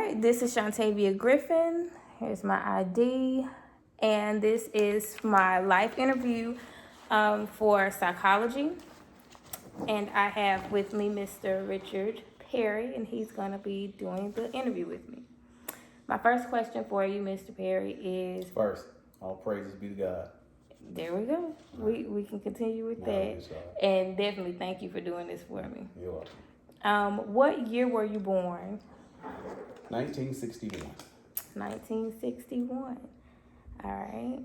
right, this is Shantavia Griffin. Here's my ID, and this is my live interview for psychology. And I have with me Mr. Richard Perry, and he's going to be doing the interview with me. My first question for you, Mr. Perry, is First, all praises be to God. there we go. We can continue with Now that. we start. And definitely thank you for doing this for me. You're welcome. What year were you born? 1961. 1961. All right.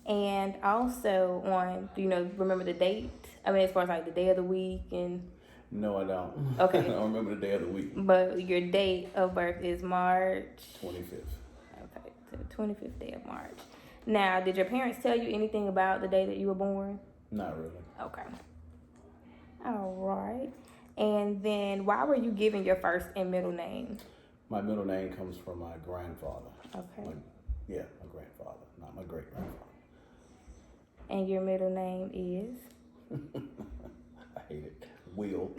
And also do you remember the date? I mean, as far as like the day of the week and. No, I don't. Okay. I don't remember the day of the week. But your date of birth is March. 25th. Okay, so the 25th day of March. Now, did your parents tell you anything about the day that you were born? Not really. Okay. All right. And then why were you given your first and middle name? My middle name comes from my grandfather. Okay. My grandfather, not my great grandfather. And your middle name is? I hate it. Will.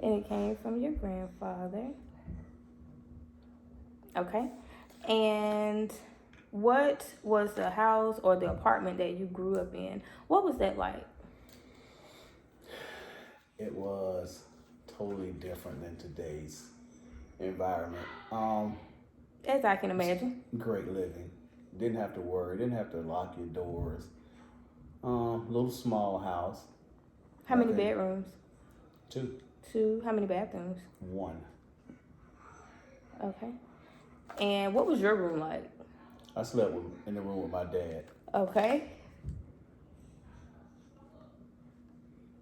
And it came from your grandfather. Okay. And what was the house or the apartment that you grew up in? What was that like? It was totally different than today's environment. As I can imagine. Great living. Didn't have to worry. Didn't have to lock your doors. Little small house. How many bedrooms? 2. 2. How many bathrooms? 1. Okay. And what was your room like? I slept in the room with my dad. Okay.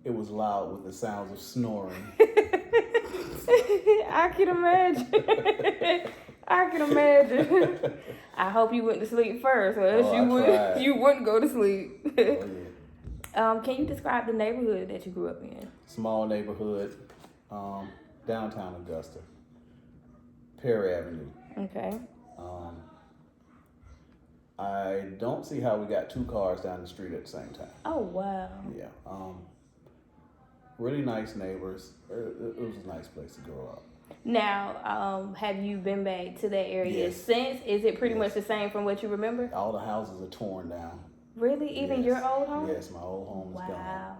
It was loud with the sounds of snoring. I can imagine. I can imagine. I hope you went to sleep first, or else you wouldn't go to sleep. Oh, yeah. Can you describe the neighborhood that you grew up in? Small neighborhood, downtown Augusta, Perry Avenue. Okay. I don't see how we got 2 cars down the street at the same time. Oh, wow. Yeah. Really nice neighbors. It was a nice place to grow up. Now, have you been back to that area Yes. since? Is it pretty much the same from what you remember? All the houses are torn down. Really? Even your old home? Yes, my old home is gone. Wow.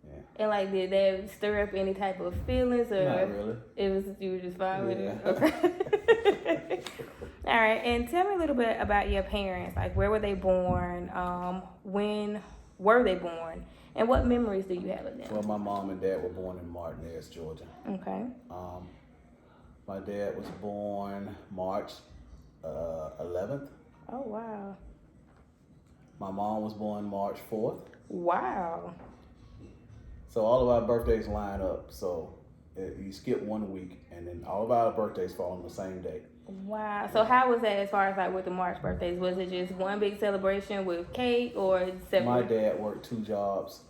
Yeah. And like, did that stir up any type of feelings, or Not really. you were just fine with it? Yeah. Okay. All right. And tell me a little bit about your parents. Like, where were they born? When were they born? And what memories do you have of them? Well, my mom and dad were born in Martinez, Georgia. Okay. My dad was born March 11th. Oh, wow. My mom was born March 4th. Wow. So all of our birthdays line up. So you skip 1 week, and then all of our birthdays fall on the same day. Wow. So how was that as far as like with the March birthdays? Was it just one big celebration with cake or separate? My dad worked 2 jobs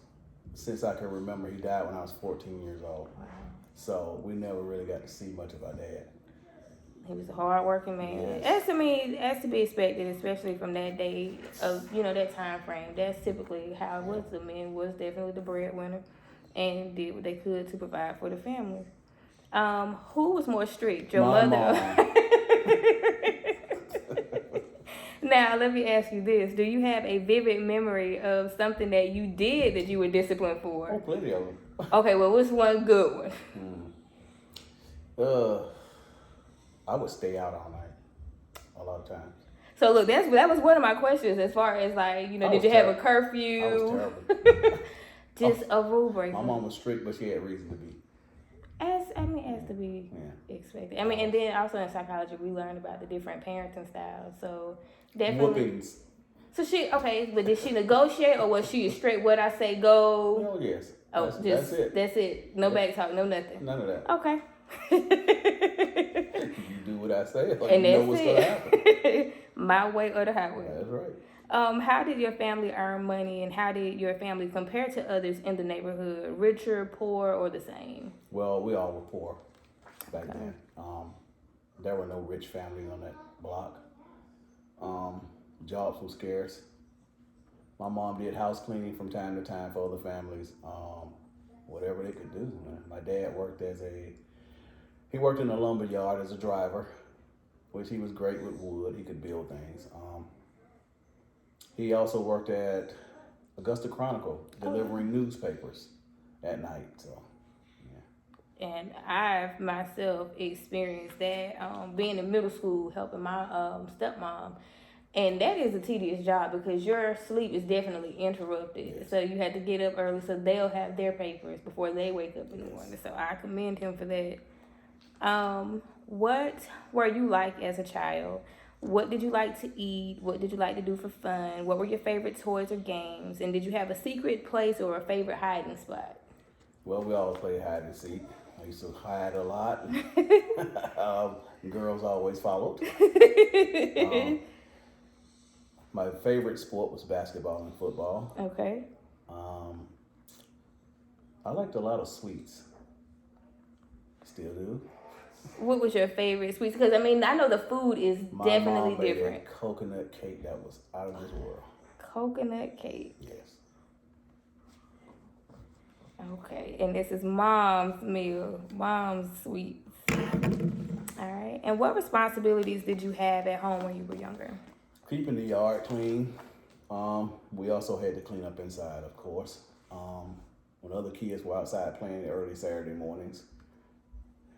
since I can remember. He died when I was 14 years old. Wow. So we never really got to see much of our dad. He was a hard-working man. Yes. That's to be expected, especially from that day of, that time frame. That's typically how it was. The men was definitely the breadwinner and did what they could to provide for the family. Who was more strict, your My mother? mom. Now, let me ask you this. Do you have a vivid memory of something that you did that you were disciplined for? Oh, plenty of them. Okay, well, what's one good one? I would stay out all night a lot of times. So look, that was one of my questions as far as like, did you have a curfew? I was terrible. Just a rule breaker. My mom was strict, but she had reason to be. As to be expected. And then also in psychology, we learned about the different parenting styles. So definitely. Whoopings. So but did she negotiate, or was she straight? What I say, go? Oh yes. Oh, that's it. That's it. No back talk, no nothing. None of that. Okay. You do what I say, or And you know what's gonna happen. My way or the highway. That's right. How did your family earn money, and how did your family compare to others in the neighborhood? Richer, poor, or the same? Well, we all were poor back then. There were no rich families on that block. Jobs were scarce. My mom did house cleaning from time to time for other families. Whatever they could do. My dad worked as a He worked in a lumber yard as a driver, which he was great with wood. He could build things. He also worked at Augusta Chronicle, delivering newspapers at night. So, yeah. And I've myself experienced that being in middle school, helping my stepmom. And that is a tedious job because your sleep is definitely interrupted. Yes. So you had to get up early so they'll have their papers before they wake up in the Yes. morning. So I commend him for that. What were you like as a child? What did you like to eat? What did you like to do for fun? What were your favorite toys or games? And did you have a secret place or a favorite hiding spot? Well, we always played hide and seek. I used to hide a lot. Girls always followed. My favorite sport was basketball and football. Okay. I liked a lot of sweets. Still do. What was your favorite sweets? Because, I mean, I know the food is My definitely mom made different. a coconut cake that was out of this world. Coconut cake. Yes. Okay. And this is mom's meal, mom's sweets. All right. And what responsibilities did you have at home when you were younger? Keeping the yard clean. We also had to clean up inside, of course. When other kids were outside playing early Saturday mornings,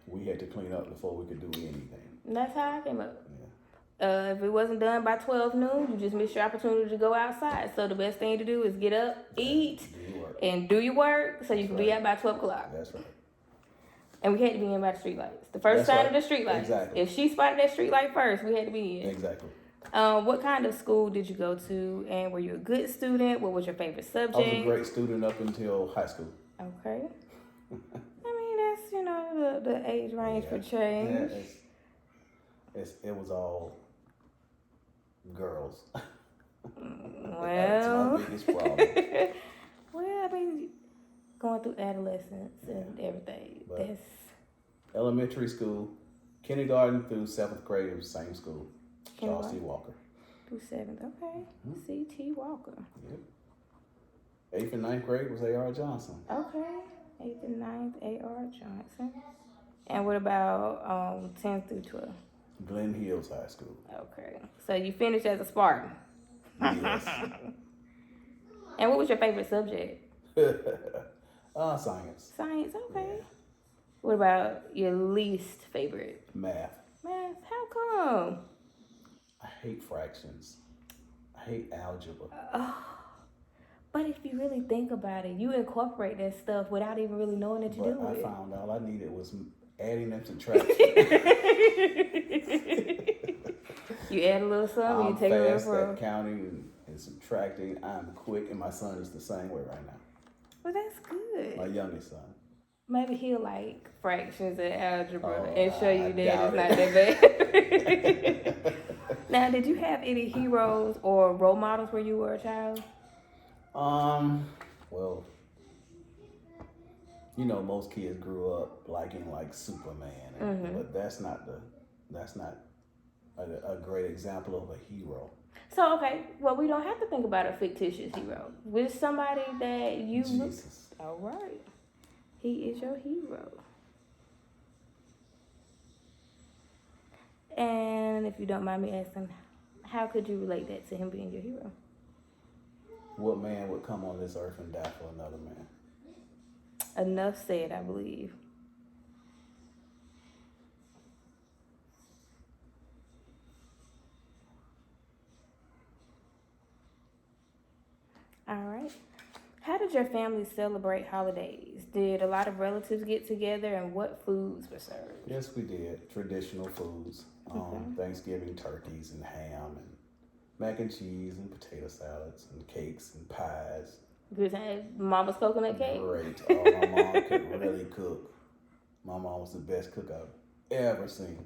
we had to clean up before we could do anything. And that's how I came up. Yeah. If it wasn't done by 12 noon, you just missed your opportunity to go outside. So the best thing to do is get up, eat, Do your work. and do your work so you can be right. out by 12 o'clock. That's right. And we had to be in by the street lights. The first That's sign right. of the street light. Exactly. If she spotted that street light first, we had to be in. Exactly. What kind of school did you go to? And were you a good student? What was your favorite subject? I was a great student up until high school. Okay. I mean, that's, the age range for change. Yeah, it was all girls. Well. That's my biggest problem. Well, I mean, going through adolescence and everything. But- That's Elementary school, kindergarten through 7th grade, it was the same school. Charles C. kindergarten Walker. through 7th. Okay. C.T. Walker. Yep. 8th and 9th grade was A.R. Johnson. Okay. 8th and 9th, A.R. Johnson. And what about 10th through 12th? Glen Hills High School. Okay. So you finished as a Spartan. Yes. And what was your favorite subject? Science. Science. Okay. Yeah. What about your least favorite? Math. Math. How come? I hate fractions. I hate algebra. But if you really think about it, you incorporate that stuff without even really knowing that you do But I it. found all I needed was adding and subtracting. You add a little something, I'm you take a little fast from. at counting and subtracting. I'm quick, and my son is the same way right now. Well, that's good. My youngest son. Maybe he'll like fractions and algebra Oh, and show I you that doubt it's not that bad. Now, did you have any heroes or role models where you were a child? Well, most kids grew up liking like Superman, but that's not a great example of a hero. So, okay, well, we don't have to think about a fictitious hero. With somebody that you look. Jesus. All right. He is your hero. And if you don't mind me asking, how could you relate that to him being your hero? What man would come on this earth and die for another man? Enough said, I believe. All right. How did your family celebrate holidays? Did a lot of relatives get together, and what foods were served? Yes, we did. Traditional foods. Thanksgiving turkeys and ham and mac and cheese and potato salads and cakes and pies. Good time. Mama's coconut cake. Great. Oh, my mom could really cook. My mom was the best cook I've ever seen.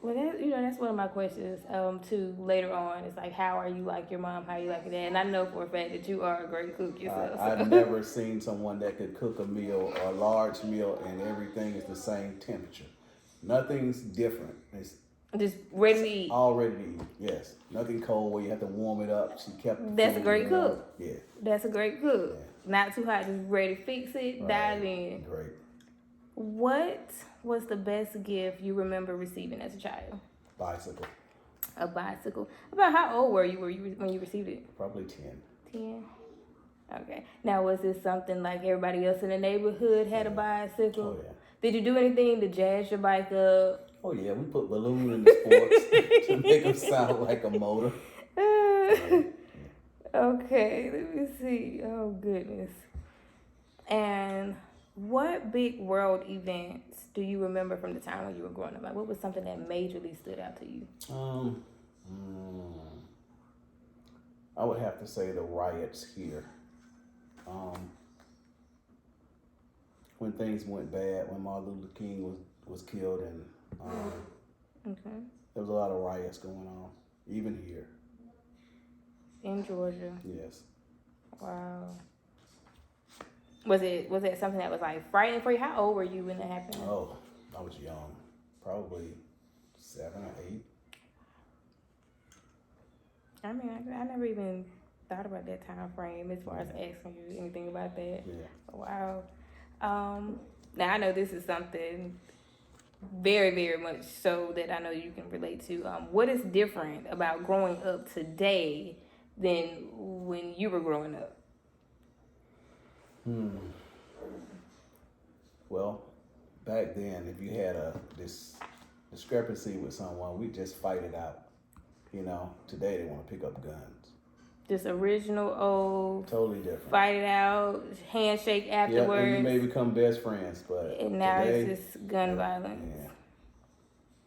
Well, that's one of my questions too. Later on, it's like, how are you like your mom? How are you like your dad? And I know for a fact that you are a great cook yourself. I've never seen someone that could cook a meal or a large meal and everything is the same temperature. Nothing's different. It's Just ready to eat. all ready to eat. Yes. Nothing cold where you have to warm it up. She kept the That's a food great warm. cook. Yeah. That's a great cook. Yeah. Not too hot, just ready to fix it, dive in. Great. What was the best gift you remember receiving as a child? Bicycle, A bicycle. About how old were you when you received it? probably 10. 10. Okay. Now, was this something like everybody else in the neighborhood had a Yeah. bicycle? Oh, yeah. Did you do anything to jazz your bike up? Oh, yeah, we put balloon in the sports to make them sound like a motor. Yeah. Okay, let me see. Oh, goodness. And what big world events do you remember from the time when you were growing up? Like, what was something that majorly stood out to you? I would have to say the riots here. When things went bad, when Martin Luther King was killed, and Okay. there was a lot of riots going on, even here. In Georgia. Yes. Wow. Was that something that was like frightening for you? How old were you when that happened? Oh, I was young, probably 7 or 8. I mean, I never even thought about that time frame as far as asking you anything about that. Yeah. Wow. Now I know this is something very, very much so that I know you can relate to. What is different about growing up today than when you were growing up? Well, back then, if you had this discrepancy with someone, we just fight it out. You know, today they want to pick up guns. Just original old, Totally different. fight it out, handshake Yeah, afterwards. and you may become best friends, but And now today, it's just gun violence.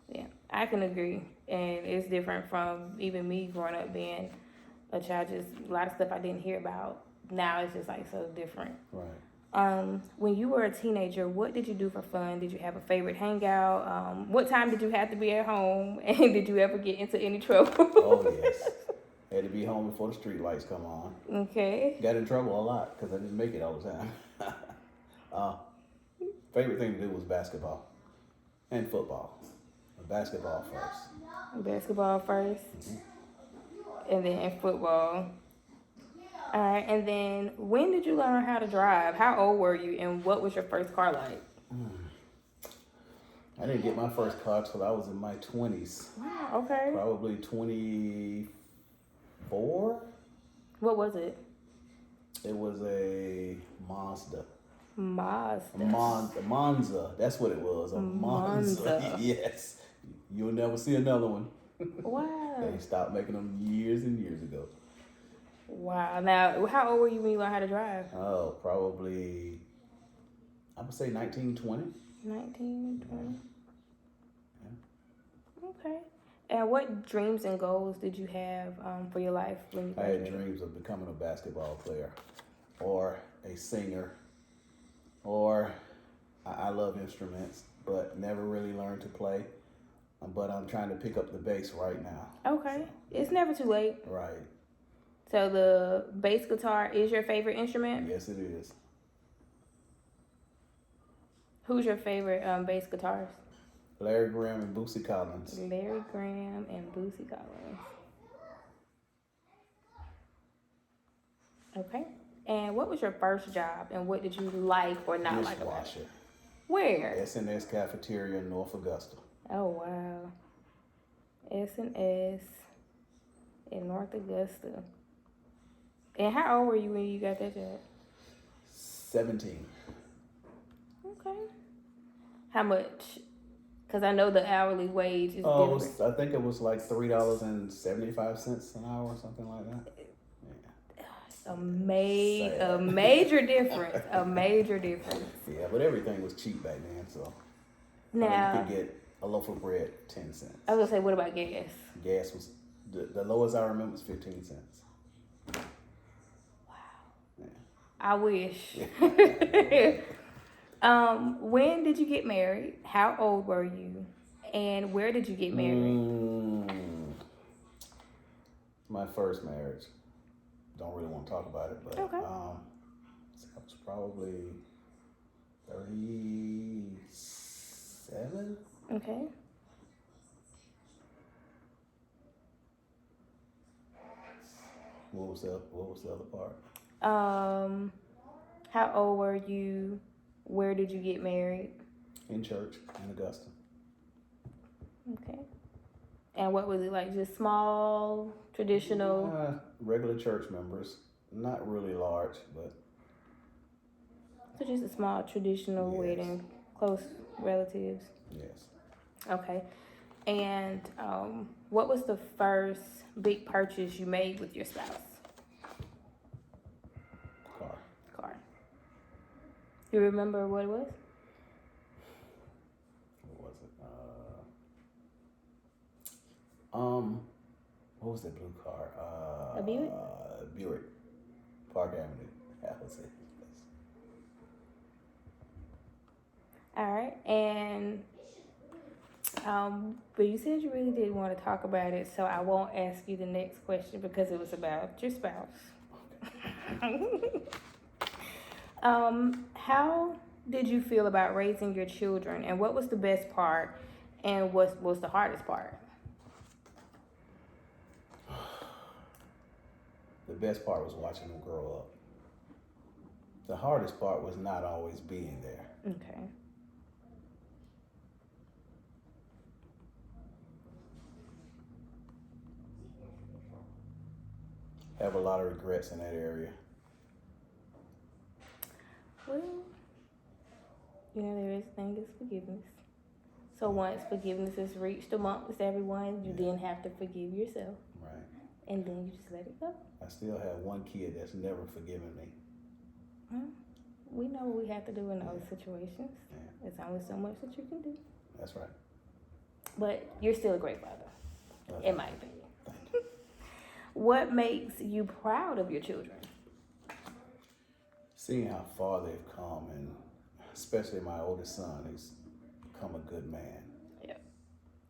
Yeah, I can agree. And it's different from even me growing up being a child. Just a lot of stuff I didn't hear about. Now it's just like so different. Right. When you were a teenager, what did you do for fun? Did you have a favorite hangout? What time did you have to be at home? And did you ever get into any trouble? Oh, yes. Had to be home before the street lights come on. Okay. Got in trouble a lot because I didn't make it all the time. Favorite thing to do was basketball and football. Basketball first. Basketball 1st and then football. All right, and then when did you learn how to drive? How old were you, and what was your first car like? I didn't get my first car till I was in my 20s. Wow, okay. Probably 24. What was it? It was a Mazda. Mazda. Monza. That's what it was. A Monza. Monza. Yes. You'll never see another one. Wow. They stopped making them years and years ago. Wow. Now, how old were you when you learned how to drive? Oh, probably, I would say 1920. 19, 20. Okay. And what dreams and goals did you have for your life when you I had graduated? dreams of becoming a basketball player or a singer, or I love instruments, but never really learned to play. But I'm trying to pick up the bass right now. Okay. It's never too late. Right. So the bass guitar is your favorite instrument? Yes, it is. Who's your favorite bass guitarist? Larry Graham and Bootsy Collins. Larry Graham and Bootsy Collins. Okay. And what was your first job, and what did you like or not like about it? Dishwasher. Where? S&S Cafeteria in North Augusta. Oh, wow. S&S in North Augusta. And how old were you when you got that job? 17. Okay. How much? Because I know the hourly wage is different. I think it was like $3.75 an hour or something like that. A major difference. A major difference. Yeah, but everything was cheap back then, so Now, you could get a loaf of bread 10 cents. I was gonna say, what about gas? Gas was the lowest I remember was 15 cents. I wish. When did you get married? How old were you? And where did you get married? My first marriage. Don't really want to talk about it, but Okay. I was probably 37. Okay. What was the other part? How old were you? Where did you get married? in church in Augusta. Okay. And what was it like? Just small, traditional? Regular church members, not really large, but So just a small, traditional Yes. wedding, close relatives. yes. Okay. And what was the first big purchase you made with your spouse? Car. Car. You remember what it was? What was it? What was that blue car? A Buick? Buick. Park Avenue. That was it. All right. And but you said you really didn't want to talk about it, so I won't ask you the next question because it was about your spouse. How did you feel about raising your children, and what was the best part, and what was the hardest part? The best part was watching them grow up. The hardest part was not always being there. Okay. Have a lot of regrets in that area. Well, there is thing is forgiveness. So once forgiveness is reached amongst everyone, you then have to forgive yourself, Right. and then you just let it go. I still have one kid that's never forgiven me. Well, we know what we have to do in those situations. Yeah. There's only so much that you can do. That's right. But you're still a great father, Okay. in my opinion. What makes you proud of your children? Seeing how far they've come, and especially my oldest son, he's become a good man. Yep.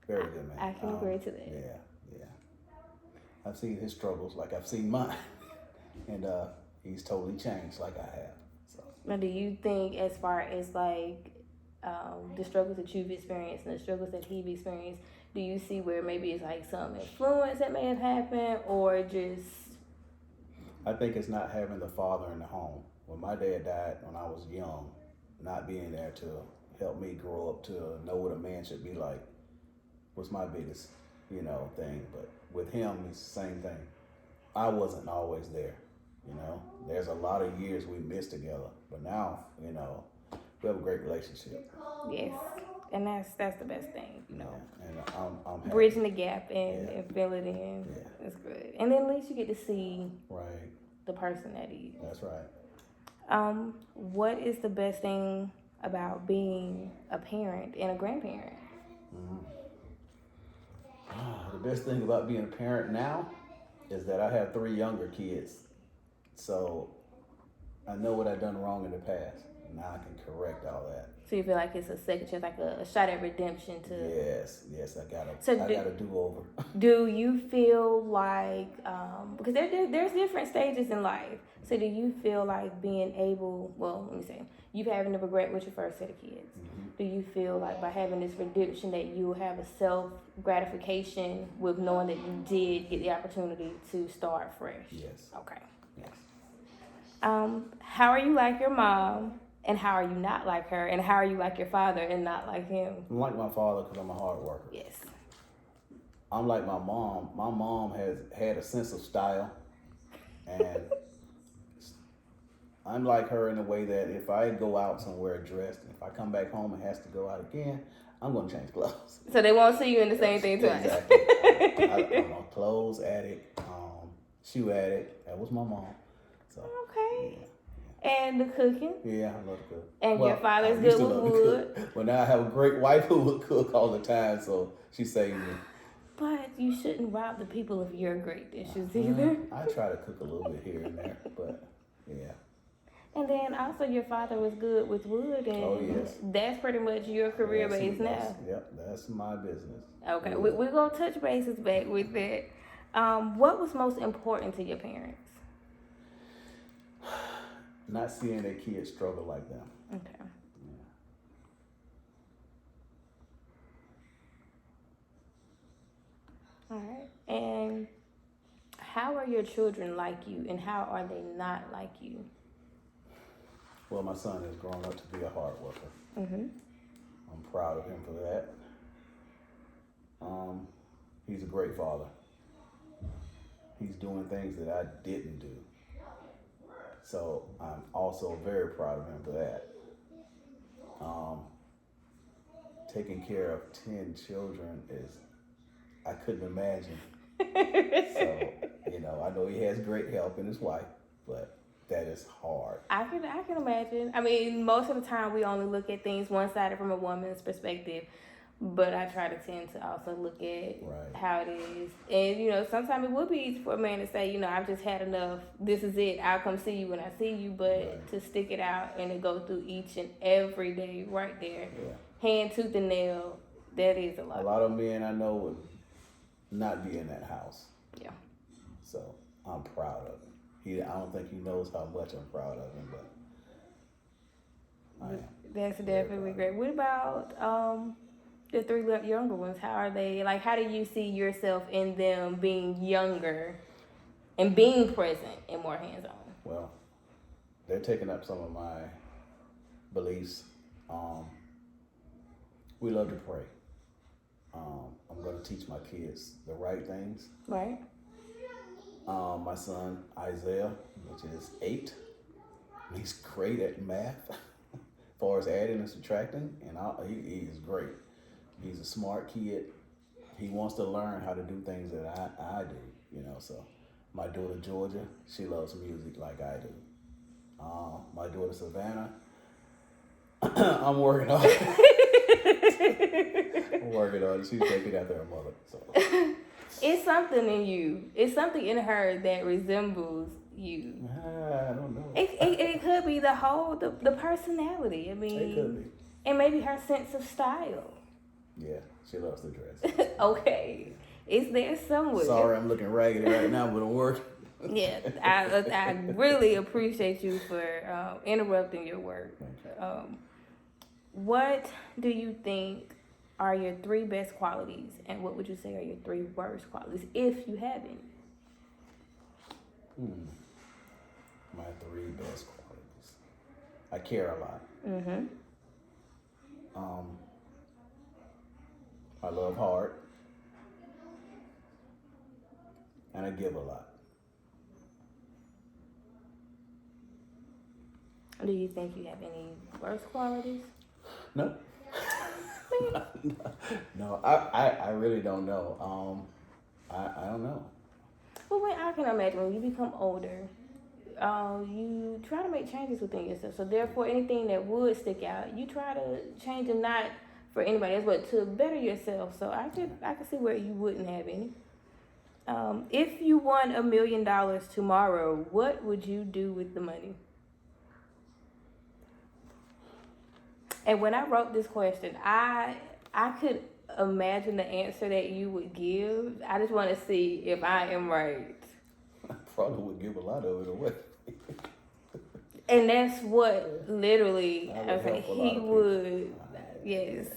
Very good man. I can agree to that. Yeah. I've seen his struggles like I've seen mine. And he's totally changed like I have. So Now, do you think, as far as like the struggles that you've experienced and the struggles that he's experienced, do you see where maybe it's like some influence that may have happened, or just? I think it's not having the father in the home. When my dad died when I was young, not being there to help me grow up to know what a man should be like was my biggest, thing. But with him, it's the same thing. I wasn't always there, There's a lot of years we missed together, but now, we have a great relationship. Yes, and that's the best thing, And I'm happy. bridging the gap and, Yeah. and fill it in. Yeah. It's good, and then at least you get to see Right. the person that he is. That's right. What is the best thing about being a parent and a grandparent? The best thing about being a parent now is that I have 3 younger kids. So I know what I've done wrong in the past. Now I can correct all that. So you feel like it's a second chance, like a shot at redemption to. Yes, I got a do-over. Do you feel like, because there's different stages in life. So do you feel like being able, well, let me say, you having to regret with your first set of kids. Mm-hmm. Do you feel like by having this redemption that you will have a self-gratification with knowing that you did get the opportunity to start fresh? Yes. Okay. Yes. How are you like your mom, and how are you not like her, and how are you like your father and not like him? I'm like my father because I'm a hard worker. Yes. I'm like my mom. My mom has had a sense of style, and I'm like her in a way that if I go out somewhere dressed, if I come back home and has to go out again, I'm going to change clothes. So they won't see you in the same thing twice. Exactly. I'm a clothes addict, shoe addict. That was my mom. So Okay. yeah. And the cooking. Yeah, I love to cook. And your father's I used good to with love to wood. cook. But now I have a great wife who will cook all the time, so she saved me. But you shouldn't rob the people of your great dishes either. I try to cook a little bit here and there, but yeah. And then also your father was good with wood, and Oh, yes. that's pretty much your career Yes, base now. Yep, that's my business. Okay, Wood. we're going to touch bases back with that. What was most important to your parents? Not seeing their kids struggle like them. Okay. All right. And how are your children like you, and how are they not like you? Well, my son has grown up to be a hard worker. Mm-hmm. I'm proud of him for that. He's a great father. He's doing things that I didn't do. So I'm also very proud of him for that. Taking care of 10 children is, I couldn't imagine. So, I know he has great help in his wife, but that is hard. I can imagine. I mean, most of the time we only look at things one-sided from a woman's perspective, but I try to tend to also look at how it is. And, sometimes it would be easy for a man to say, I've just had enough. This is it. I'll come see you when I see you. But to stick it out and to go through each and every day right there, hand, tooth, and nail, that is a lot. A lot of men I know would not be in that house. Yeah. So I'm proud of him. I don't think he knows how much I'm proud of him, but I am. That's definitely great. What about the 3 younger ones? How are they? Like, how do you see yourself in them being younger and being present and more hands-on? Well, they're taking up some of my beliefs. We love to pray. I'm going to teach my kids the right things. Right. My son, Isaiah, which is 8, he's great at math as far as adding and subtracting, and he is great. He's a smart kid. He wants to learn how to do things that I do, so my daughter, Georgia, she loves music like I do. My daughter, Savannah, I'm working on it. She's taking after her mother. So. It's something in you. It's something in her that resembles you. I don't know. It could be the personality. I mean, it could be. And maybe her sense of style. Yeah, she loves to dress. Okay. It's there somewhere. Sorry, I'm looking raggedy right now, but I'm working. Yeah, I really appreciate you for interrupting your work. What do you think are your 3 best qualities, and what would you say are your 3 worst qualities, if you have any? My 3 best qualities. I care a lot. Mm-hmm. I love hard. And I give a lot. Do you think you have any worst qualities? No. No, I really don't know. I don't know. Well, I can imagine when you become older, you try to make changes within yourself. So therefore, anything that would stick out, you try to change them, not for anybody else, but to better yourself. So I can see where you wouldn't have any. If you won $1 million tomorrow, what would you do with the money? And when I wrote this question, I could imagine the answer that you would give. I just want to see if I am right. I probably would give a lot of it away. And that's what literally, he would, yes.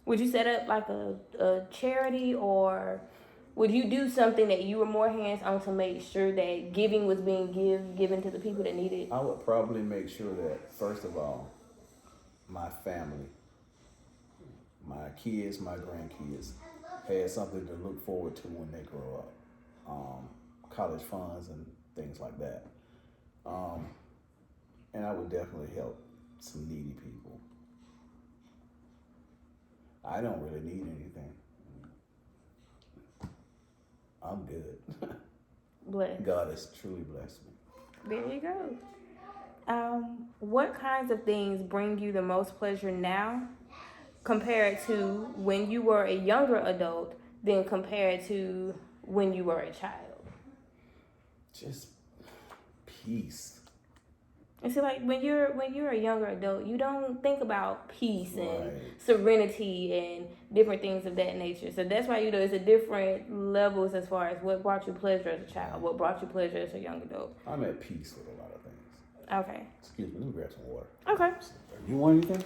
Would you set up like a charity, or would you do something that you were more hands-on to make sure that giving was being given to the people that need it? I would probably make sure that, first of all, my family, my kids, my grandkids, had something to look forward to when they grow up. College funds and things like that. And I would definitely help some needy people. I don't really need anything. I'm good. Blessed. God has truly blessed me. There you go. What kinds of things bring you the most pleasure now compared to when you were a younger adult than compared to when you were a child? Just peace. And so, like, when you're a younger adult, you don't think about peace and Right. serenity and different things of that nature. So that's why, it's a different levels as far as what brought you pleasure as a child, what brought you pleasure as a young adult. I'm at peace with a lot of things. Okay. Excuse me, let me grab some water. Okay. You want anything?